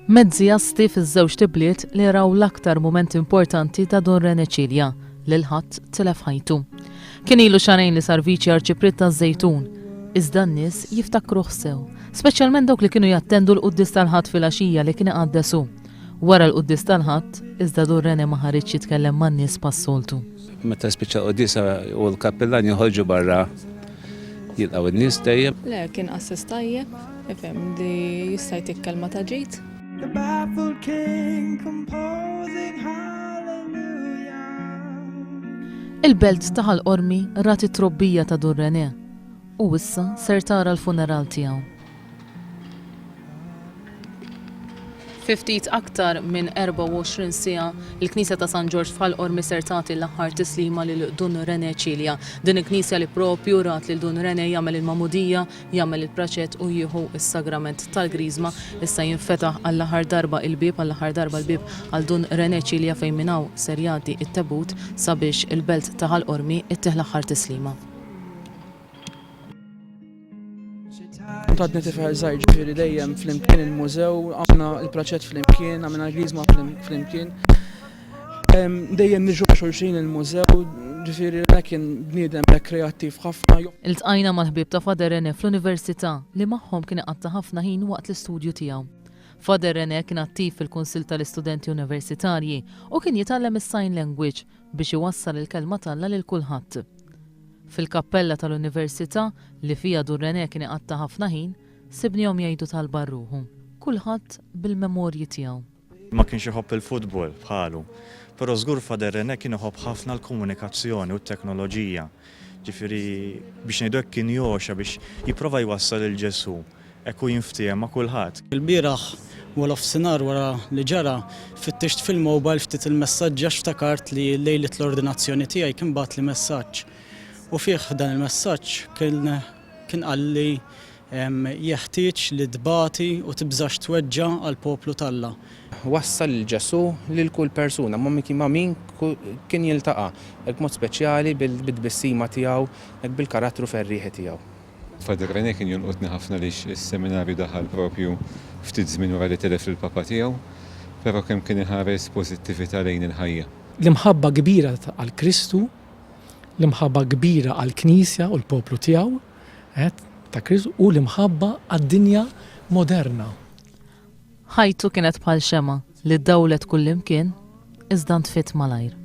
Mezzi jasti fiż-żewġ tibliet li raw l-aktar mument importanti ta' Don René Cilja li l-ħadd tilef ħajtu. Kien ilu xarejn li sar viċi arċipriet taż-Żejtun, iżda n-nies jiftakruh sew, speċjalment dawk li kienu jattendu l-qudies tal-ħadd fil-għaxija li kien iqaddesu. Wara l-qudies tal-ħadd, iżda Don René ma ħaridx jitkellem man-nies pas-soltu. Meta spiċċa l-qudies u l-kappellan joħorġu barra jilqgħu n-nies dejjem. Le, kien assis tajjeb, ifhem li jista' jtikkelma ta' ġejt. The baffled king composing hallelujah. Il-belt ta' Ħalqormi rat it-trobbija ta' Don René u issa ser tara l-funeral tiegħu. Ftit aktar minn 24 siegħa il-Knisja ta' San Ġorġ f'Ħalqormi ser tagħti l-aħħar tislima lil Don René Cilja. Din il-Knisja li propju rat lil Don René jagħmel il-mamudija, jagħmel il-praċett u jieħu s-sagrament tal-Griżma. Issa jinfetaħ għall-aħħar darba l-bieb għal Don René Cilja fejn minn hawn ser jagħti t-tebut sabiex il-belt ta' Ħalqormi ittieħ l-aħħar tislima. Għadni tifħar zaħir ġifiri dejjem fl-imkien il-mużew, għamna il-praċett fl-imkien, għamna l-Griżma fl-imkien. Dejjem nġu xulxin il-mużew, ġifiri kien bniedem kreattiv ħafna. Il-tqajna mal-ħbib ta' Fader René fl-Università li magħhom kien qatta ħafna ħin waqt l-istudju tiegħu. Fader René kien attiv fil-Kunsill tal-Istudenti Universitarji u kien jitgħallem is-sign language biex iwassal il-kelma talla lil kulħadd. Fil-kappella tal-Università li fija Don René kien iqatta ħafna ħin, sibnihom jgħidu tal-barruħu, kulħadd bil-memorji tiegħu. Ma kienx iħobb il-futbol bħalu, però żgur Fader René kien iħobb ħafna l-komunikazzjoni u t-teknoloġija. Ġifieri biex ngħidu hekk kien joxa biex jipprova jwassal il-Ġesu, hekk hu jinftiem ma' kulħadd. Il-bieraħ wara f'sinar wara li ġara fittixt fil-mobile ftit il-messaġġ għax ftakart li lejlet l-ordinazzjoni tiegħi kien bagħat li messaġġ. U fih dan il-messaġġ kien qal li jeħtieġ li tbati u tibżax tweġġa għall poplu talla. Wassal il-Ġesu lil kull persuna, ma' min kien jiltaqa' hekk mod speċjali bil-tbissima tiegħu, hekk bil-karattru ferrieħi tiegħu. Fader René kien jonqotni ħafna lix is-seminarju daħal propju ftit żmien wara li telef lill-Papa tiegħu, però kemm kien iħares pożittività lejn il-ħajja. L-imħabba kbira għal Kristu, l-imħabba kbira għall-Knisja u l-poplu tiegħu ta' Kristu u l-imħabba għad-dinja moderna. Ħajtu kienet bħal xema li ddawlet kullimkien iżda ntfiet malajr.